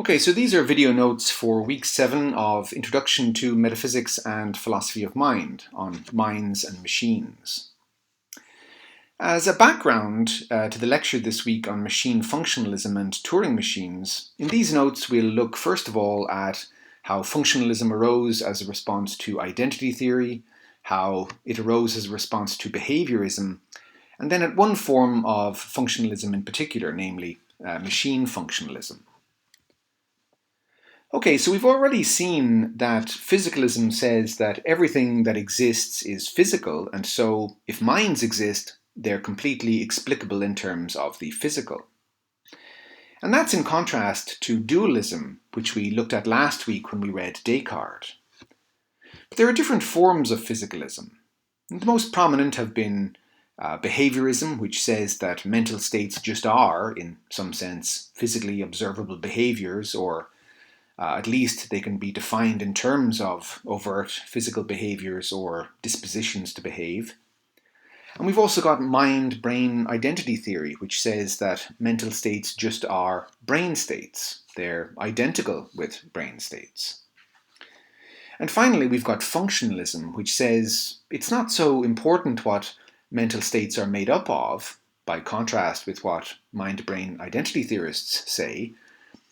Okay, so these are video notes for week 7 of Introduction to Metaphysics and Philosophy of Mind on minds and machines. As a background to the lecture this week on machine functionalism and Turing machines, in these notes we'll look first of all at how functionalism arose as a response to identity theory, how it arose as a response to behaviorism, and then at one form of functionalism in particular, namely machine functionalism. Okay, so we've already seen that physicalism says that everything that exists is physical, and so if minds exist, they're completely explicable in terms of the physical. And that's in contrast to dualism, which we looked at last week when we read Descartes. But there are different forms of physicalism. The most prominent have been behaviorism, which says that mental states just are, in some sense, physically observable behaviors, or at least they can be defined in terms of overt physical behaviors or dispositions to behave. And we've also got mind-brain identity theory, which says that mental states just are brain states. They're identical with brain states. And finally, we've got functionalism, which says it's not so important what mental states are made up of, by contrast with what mind-brain identity theorists say.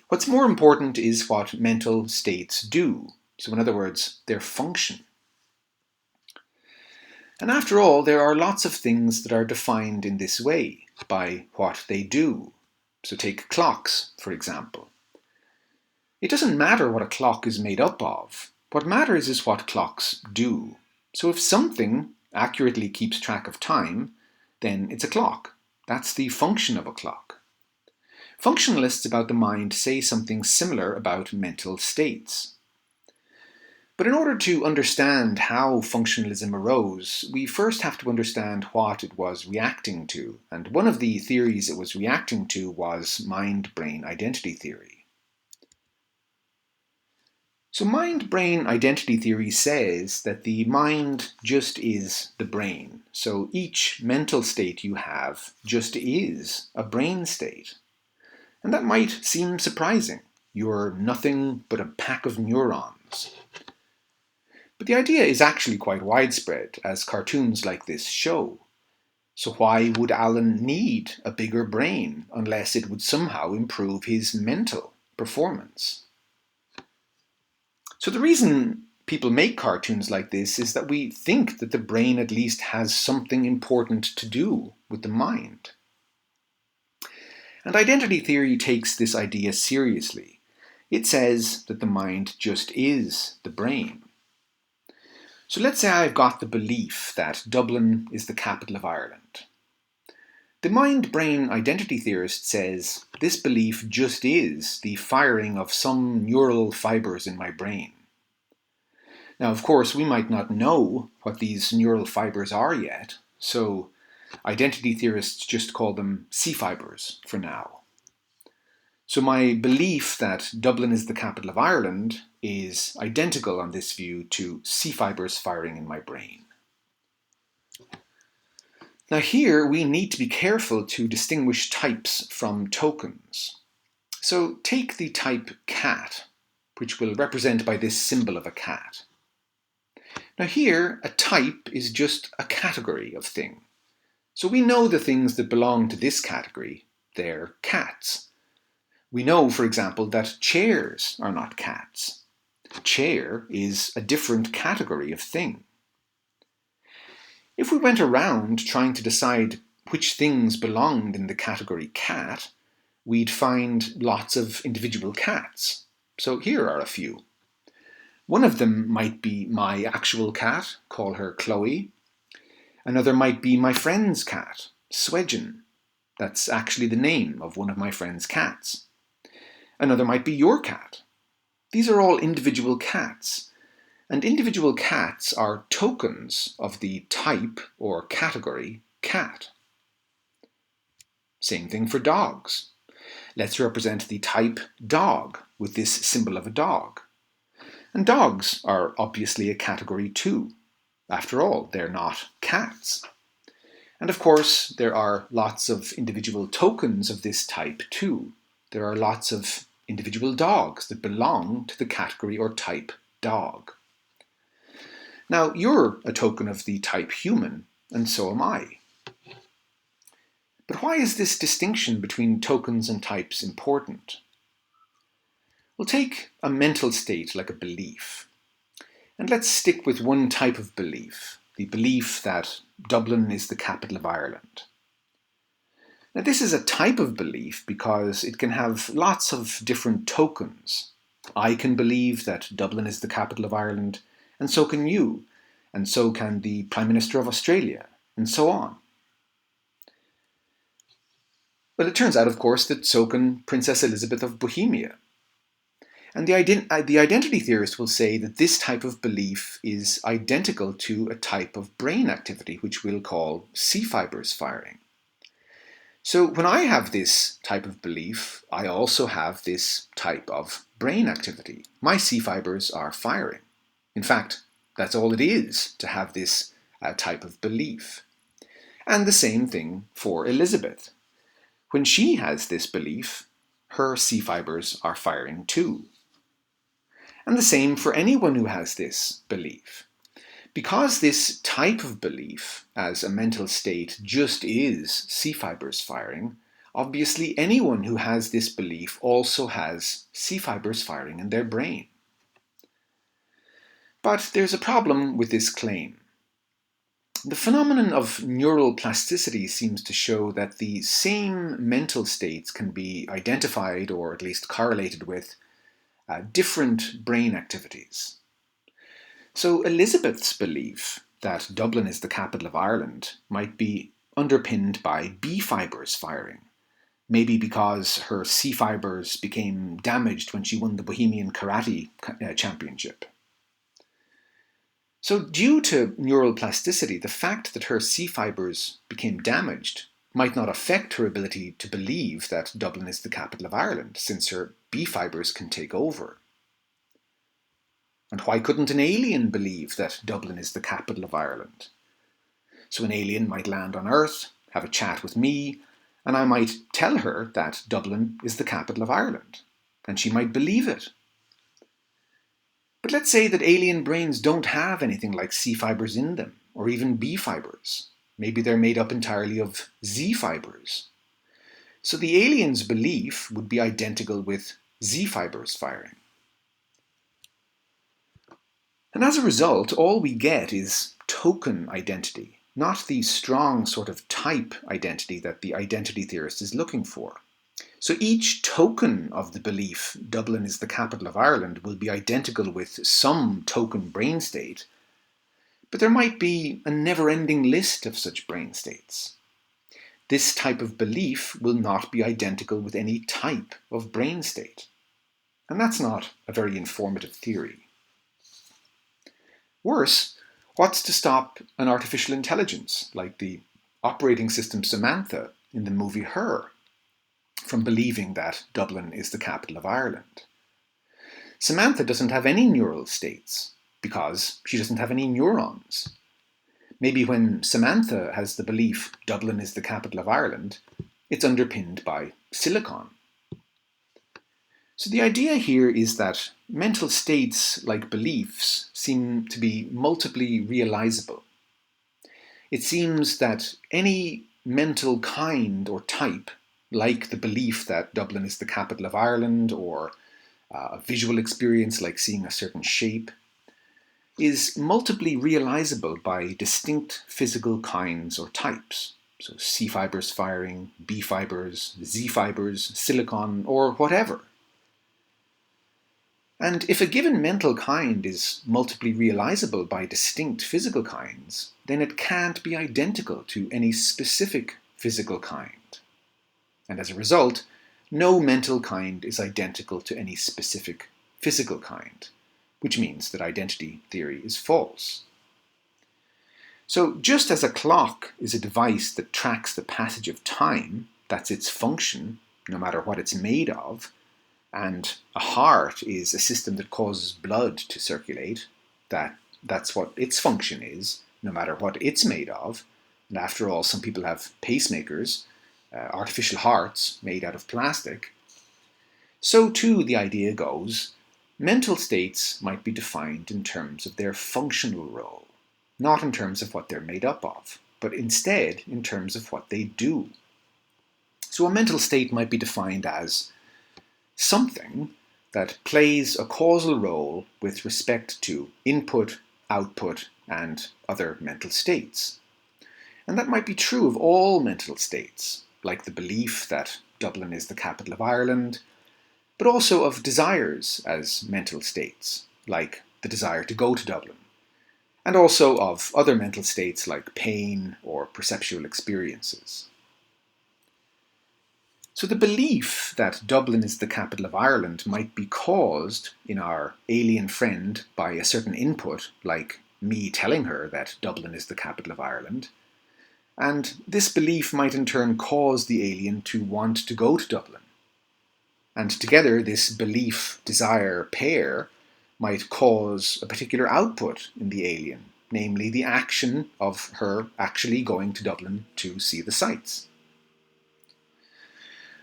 What's more important is what mental states do. So in other words, their function. And after all, there are lots of things that are defined in this way, by what they do. So take clocks, for example. It doesn't matter what a clock is made up of. What matters is what clocks do. So if something accurately keeps track of time, then it's a clock. That's the function of a clock. Functionalists about the mind say something similar about mental states. But in order to understand how functionalism arose, we first have to understand what it was reacting to. And one of the theories it was reacting to was mind-brain identity theory. So mind-brain identity theory says that the mind just is the brain. So each mental state you have just is a brain state. And that might seem surprising. You're nothing but a pack of neurons. But the idea is actually quite widespread, as cartoons like this show. So why would Alan need a bigger brain unless it would somehow improve his mental performance? So the reason people make cartoons like this is that we think that the brain at least has something important to do with the mind. And identity theory takes this idea seriously. It says that the mind just is the brain. So let's say I've got the belief that Dublin is the capital of Ireland. The mind-brain identity theorist says this belief just is the firing of some neural fibers in my brain. Now, of course, we might not know what these neural fibers are yet, so identity theorists just call them C-fibers for now. So my belief that Dublin is the capital of Ireland is identical on this view to C-fibers firing in my brain. Now here we need to be careful to distinguish types from tokens. So take the type cat, which we'll represent by this symbol of a cat. Now here, a type is just a category of thing. So we know the things that belong to this category, they're cats. We know, for example, that chairs are not cats. Chair is a different category of thing. If we went around trying to decide which things belonged in the category cat, we'd find lots of individual cats. So here are a few. One of them might be my actual cat, call her Chloe. Another might be my friend's cat, Swedgen. That's actually the name of one of my friend's cats. Another might be your cat. These are all individual cats, and individual cats are tokens of the type or category cat. Same thing for dogs. Let's represent the type dog with this symbol of a dog. And dogs are obviously a category too. After all, they're not cats. And of course, there are lots of individual tokens of this type too. There are lots of individual dogs that belong to the category or type dog. Now, you're a token of the type human, and so am I. But why is this distinction between tokens and types important? We'll take a mental state like a belief. And let's stick with one type of belief, the belief that Dublin is the capital of Ireland. Now, this is a type of belief because it can have lots of different tokens. I can believe that Dublin is the capital of Ireland, and so can you, and so can the Prime Minister of Australia, and so on. But it turns out, of course, that so can Princess Elizabeth of Bohemia. And the identity theorist will say that this type of belief is identical to a type of brain activity, which we'll call C fibers firing. So when I have this type of belief, I also have this type of brain activity. My C fibers are firing. In fact, that's all it is to have this type of belief. And the same thing for Elizabeth. When she has this belief, her C fibers are firing too. And the same for anyone who has this belief. Because this type of belief as a mental state just is C fibers firing, obviously anyone who has this belief also has C fibers firing in their brain. But there's a problem with this claim. The phenomenon of neural plasticity seems to show that the same mental states can be identified or at least correlated with different brain activities. So Elizabeth's belief that Dublin is the capital of Ireland might be underpinned by B fibers firing, maybe because her C fibers became damaged when she won the Bohemian Karate Championship. So due to neural plasticity, the fact that her C fibers became damaged might not affect her ability to believe that Dublin is the capital of Ireland, since her B fibers can take over. And why couldn't an alien believe that Dublin is the capital of Ireland? So an alien might land on Earth, have a chat with me, and I might tell her that Dublin is the capital of Ireland, and she might believe it. But let's say that alien brains don't have anything like C fibers in them, or even B fibers. Maybe they're made up entirely of Z fibers. So the alien's belief would be identical with Z fibers firing. And as a result, all we get is token identity, not the strong sort of type identity that the identity theorist is looking for. So each token of the belief Dublin is the capital of Ireland will be identical with some token brain state, but there might be a never-ending list of such brain states. This type of belief will not be identical with any type of brain state. And that's not a very informative theory. Worse, what's to stop an artificial intelligence, like the operating system Samantha in the movie Her, from believing that Dublin is the capital of Ireland? Samantha doesn't have any neural states because she doesn't have any neurons. Maybe when Samantha has the belief Dublin is the capital of Ireland, it's underpinned by silicon. So the idea here is that mental states, like beliefs, seem to be multiply realizable. It seems that any mental kind or type, like the belief that Dublin is the capital of Ireland, or a visual experience like seeing a certain shape, is multiply realizable by distinct physical kinds or types. So C fibers firing, B fibers, Z fibers, silicon, or whatever. And if a given mental kind is multiply realizable by distinct physical kinds, then it can't be identical to any specific physical kind. And as a result, no mental kind is identical to any specific physical kind, which means that identity theory is false. So just as a clock is a device that tracks the passage of time, that's its function, no matter what it's made of, and a heart is a system that causes blood to circulate, that's what its function is, no matter what it's made of. And after all, some people have pacemakers, artificial hearts made out of plastic. So too, the idea goes, mental states might be defined in terms of their functional role, not in terms of what they're made up of, but instead in terms of what they do. So a mental state might be defined as something that plays a causal role with respect to input, output, and other mental states. And that might be true of all mental states, like the belief that Dublin is the capital of Ireland, but also of desires as mental states, like the desire to go to Dublin, and also of other mental states like pain or perceptual experiences. So the belief that Dublin is the capital of Ireland might be caused in our alien friend by a certain input, like me telling her that Dublin is the capital of Ireland, and this belief might in turn cause the alien to want to go to Dublin. And together, this belief-desire pair might cause a particular output in the alien, namely the action of her actually going to Dublin to see the sights.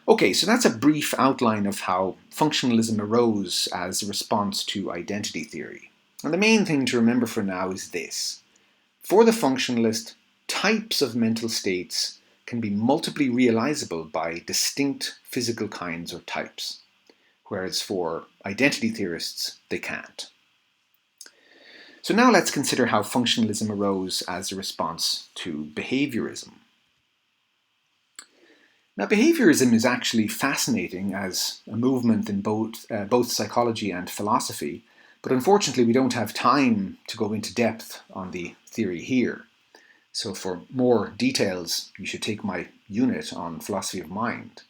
Okay, so that's a brief outline of how functionalism arose as a response to identity theory. And the main thing to remember for now is this. For the functionalist, types of mental states can be multiply realizable by distinct physical kinds or types, whereas for identity theorists, they can't. So now let's consider how functionalism arose as a response to behaviorism. Now, behaviorism is actually fascinating as a movement in both psychology and philosophy, but unfortunately we don't have time to go into depth on the theory here. So for more details, you should take my unit on philosophy of mind.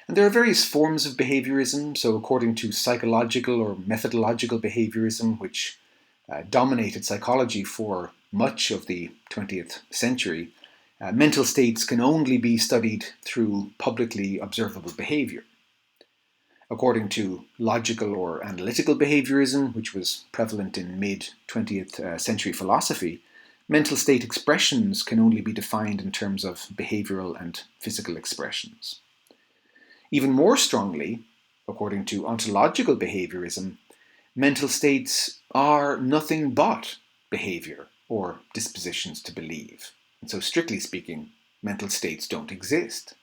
And there are various forms of behaviorism, so according to psychological or methodological behaviorism, which dominated psychology for much of the 20th century, mental states can only be studied through publicly observable behavior. According to logical or analytical behaviorism, which was prevalent in mid-20th century philosophy, mental state expressions can only be defined in terms of behavioral and physical expressions. Even more strongly, according to ontological behaviorism, mental states are nothing but behavior or dispositions to believe. And so, strictly speaking, mental states don't exist.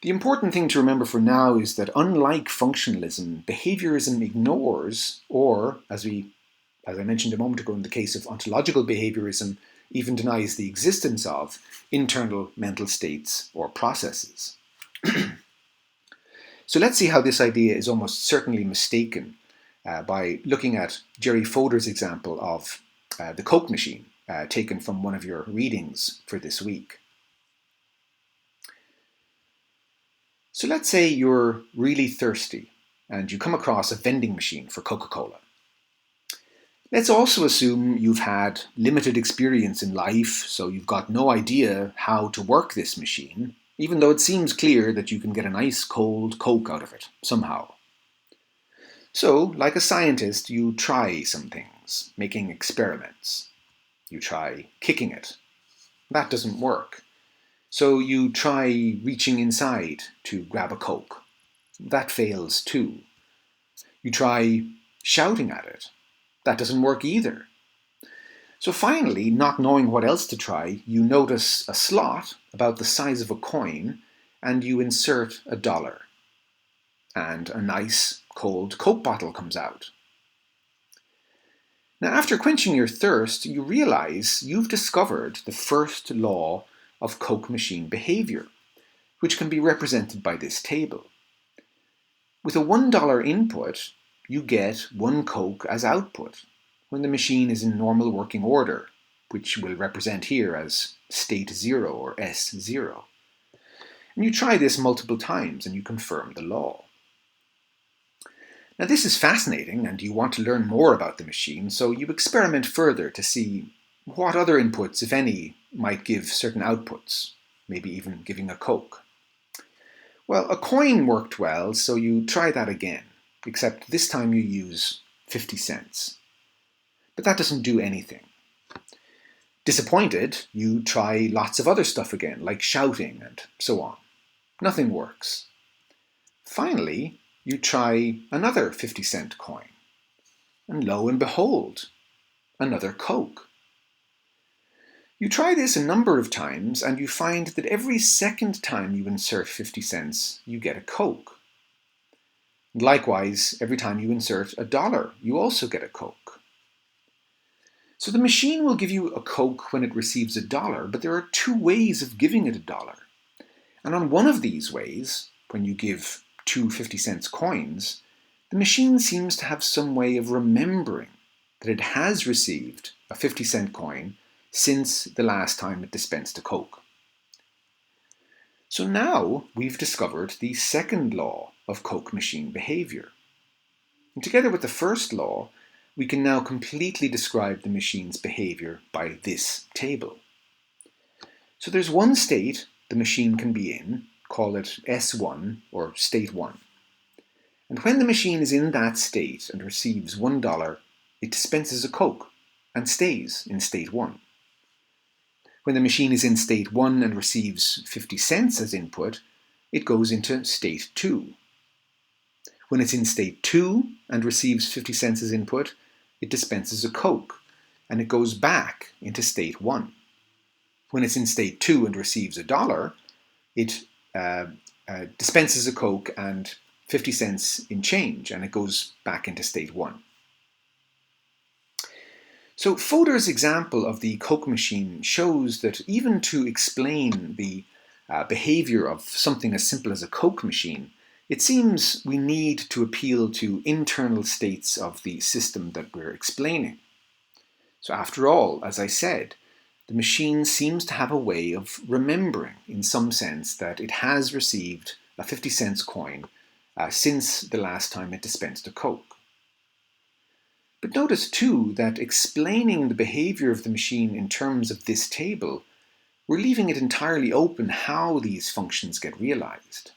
The important thing to remember for now is that unlike functionalism, behaviorism ignores, or as I mentioned a moment ago in the case of ontological behaviorism, even denies the existence of internal mental states or processes. So let's see how this idea is almost certainly mistaken by looking at Jerry Fodor's example of the Coke machine, taken from one of your readings for this week. So let's say you're really thirsty and you come across a vending machine for Coca-Cola. Let's also assume you've had limited experience in life, so you've got no idea how to work this machine, even though it seems clear that you can get a nice cold Coke out of it, somehow. So, like a scientist, you try some things, making experiments. You try kicking it. That doesn't work. So you try reaching inside to grab a Coke. That fails too. You try shouting at it. That doesn't work either. So finally, not knowing what else to try, you notice a slot about the size of a coin and you insert $1. And a nice cold Coke bottle comes out. Now, after quenching your thirst, you realize you've discovered the first law of Coke machine behavior, which can be represented by this table. With a $1 input, you get 1 Coke as output when the machine is in normal working order, which we'll represent here as state 0 or S0. And you try this multiple times and you confirm the law. Now this is fascinating and you want to learn more about the machine, so you experiment further to see what other inputs, if any, might give certain outputs, maybe even giving a Coke. Well, a coin worked well, so you try that again, except this time you use 50 cents. But that doesn't do anything. Disappointed, you try lots of other stuff again, like shouting and so on. Nothing works. Finally, you try another 50-cent coin, and lo and behold, another Coke. You try this a number of times, and you find that every second time you insert 50 cents, you get a Coke. And likewise, every time you insert $1, you also get a Coke. So the machine will give you a Coke when it receives $1, but there are two ways of giving it $1. And on one of these ways, when you give two 50-cent coins, the machine seems to have some way of remembering that it has received a 50-cent coin since the last time it dispensed a Coke. So now we've discovered the second law of Coke machine behavior. And together with the first law, we can now completely describe the machine's behavior by this table. So there's one state the machine can be in, call it S1 or state 1. And when the machine is in that state and receives $1, it dispenses a Coke and stays in state 1. When the machine is in state 1 and receives 50 cents as input, it goes into state 2. When it's in state 2 and receives 50 cents as input, it dispenses a Coke, and it goes back into state 1. When it's in state 2 and receives $1, it dispenses a Coke and 50 cents in change, and it goes back into state 1. So Fodor's example of the Coke machine shows that even to explain the behavior of something as simple as a Coke machine, it seems we need to appeal to internal states of the system that we're explaining. So after all, as I said, the machine seems to have a way of remembering, in some sense, that it has received a 50 cents coin since the last time it dispensed a Coke. But notice too that explaining the behavior of the machine in terms of this table, we're leaving it entirely open how these functions get realized.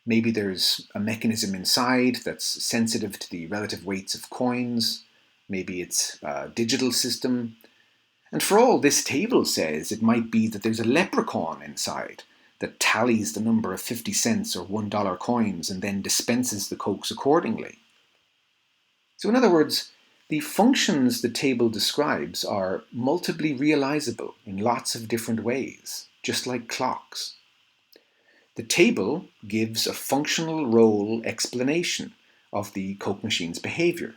Maybe there's a mechanism inside that's sensitive to the relative weights of coins. Maybe it's a digital system. And for all this table says, it might be that there's a leprechaun inside that tallies the number of 50 cents or $1 coins and then dispenses the Cokes accordingly. So in other words, the functions the table describes are multiply realizable in lots of different ways, just like clocks. The table gives a functional role explanation of the Coke machine's behavior.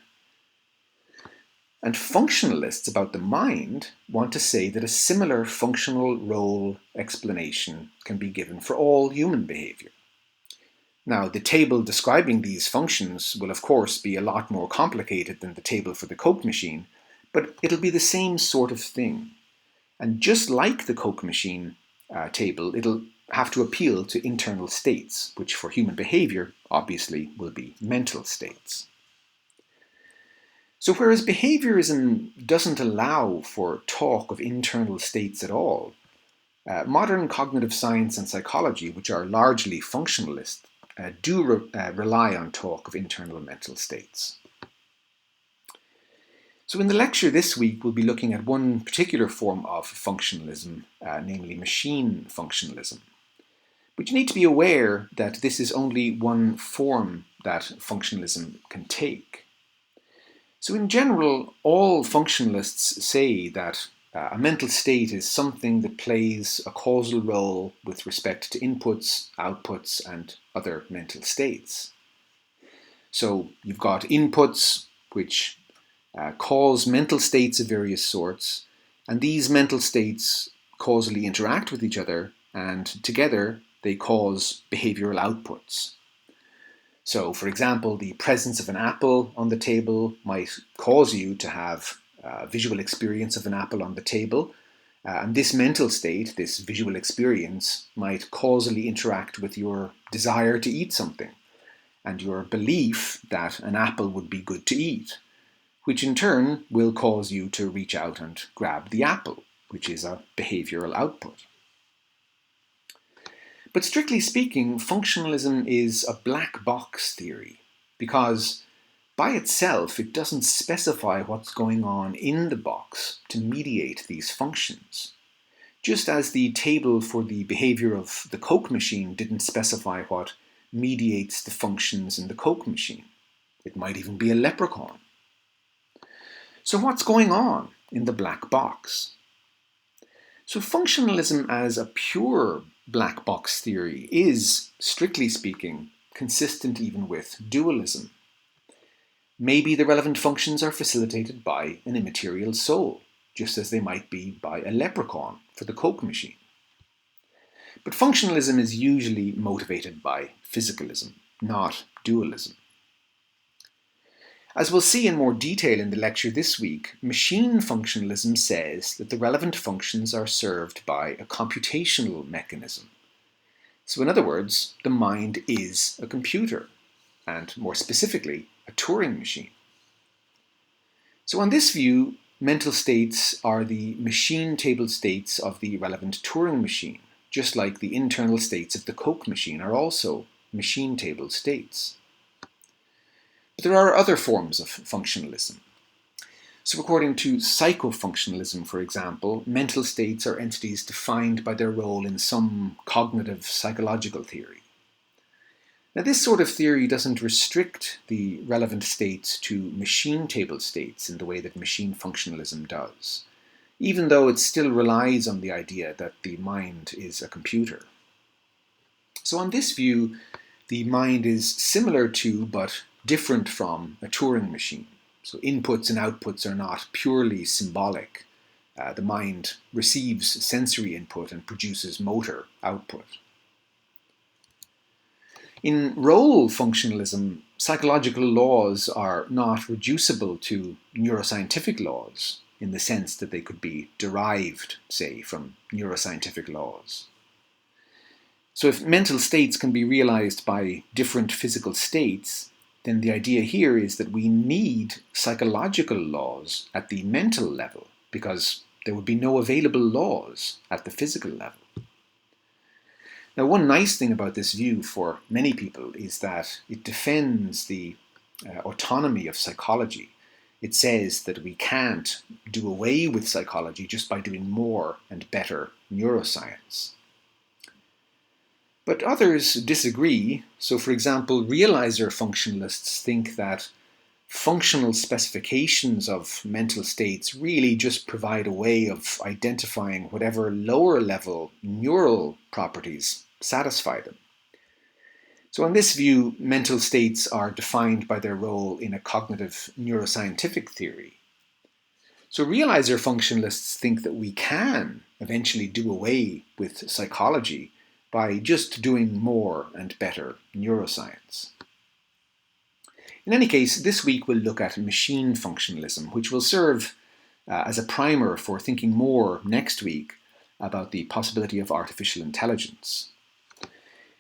And functionalists about the mind want to say that a similar functional role explanation can be given for all human behavior. Now, the table describing these functions will of course be a lot more complicated than the table for the Coke machine, but it'll be the same sort of thing. And just like the Coke machine table, it'll have to appeal to internal states, which for human behavior obviously will be mental states. So whereas behaviorism doesn't allow for talk of internal states at all, modern cognitive science and psychology, which are largely functionalist, do rely on talk of internal mental states. So in the lecture this week, we'll be looking at one particular form of functionalism, namely machine functionalism. But you need to be aware that this is only one form that functionalism can take. So in general, all functionalists say that a mental state is something that plays a causal role with respect to inputs, outputs, and other mental states. So you've got inputs which cause mental states of various sorts, and these mental states causally interact with each other, and together they cause behavioral outputs. So, for example, the presence of an apple on the table might cause you to have a visual experience of an apple on the table. And this mental state, this visual experience, might causally interact with your desire to eat something and your belief that an apple would be good to eat, which in turn will cause you to reach out and grab the apple, which is a behavioral output. But strictly speaking, functionalism is a black box theory because by itself it doesn't specify what's going on in the box to mediate these functions. Just as the table for the behavior of the Coke machine didn't specify what mediates the functions in the Coke machine. It might even be a leprechaun. So what's going on in the black box? So functionalism as a pure black box theory is, strictly speaking, consistent even with dualism. Maybe the relevant functions are facilitated by an immaterial soul, just as they might be by a leprechaun for the Coke machine. But functionalism is usually motivated by physicalism, not dualism. As we'll see in more detail in the lecture this week, machine functionalism says that the relevant functions are served by a computational mechanism. So in other words, the mind is a computer, and more specifically, a Turing machine. So on this view, mental states are the machine table states of the relevant Turing machine, just like the internal states of the Coke machine are also machine table states. But there are other forms of functionalism. So according to psychofunctionalism, for example, mental states are entities defined by their role in some cognitive psychological theory. Now this sort of theory doesn't restrict the relevant states to machine table states in the way that machine functionalism does, even though it still relies on the idea that the mind is a computer. So on this view, the mind is similar to, but different from, a Turing machine. So inputs and outputs are not purely symbolic. The mind receives sensory input and produces motor output. In role functionalism, psychological laws are not reducible to neuroscientific laws in the sense that they could be derived, say, from neuroscientific laws. So if mental states can be realized by different physical states, then the idea here is that we need psychological laws at the mental level, because there would be no available laws at the physical level. Now, one nice thing about this view for many people is that it defends the autonomy of psychology. It says that we can't do away with psychology just by doing more and better neuroscience. But others disagree. So, for example, realizer functionalists think that functional specifications of mental states really just provide a way of identifying whatever lower level neural properties satisfy them. So in this view, mental states are defined by their role in a cognitive neuroscientific theory. So realizer functionalists think that we can eventually do away with psychology by just doing more and better neuroscience. In any case, this week we'll look at machine functionalism, which will serve as a primer for thinking more next week about the possibility of artificial intelligence.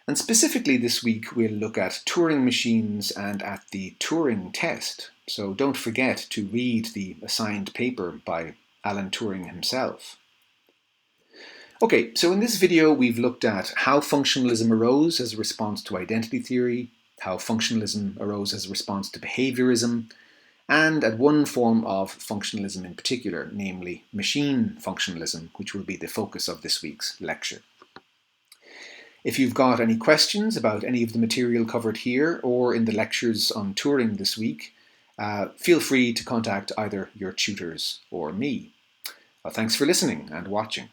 And specifically this week we'll look at Turing machines and at the Turing test. So don't forget to read the assigned paper by Alan Turing himself. Okay, so in this video we've looked at how functionalism arose as a response to identity theory, how functionalism arose as a response to behaviorism, and at one form of functionalism in particular, namely machine functionalism, which will be the focus of this week's lecture. If you've got any questions about any of the material covered here or in the lectures on Turing this week, feel free to contact either your tutors or me. Thanks for listening and watching.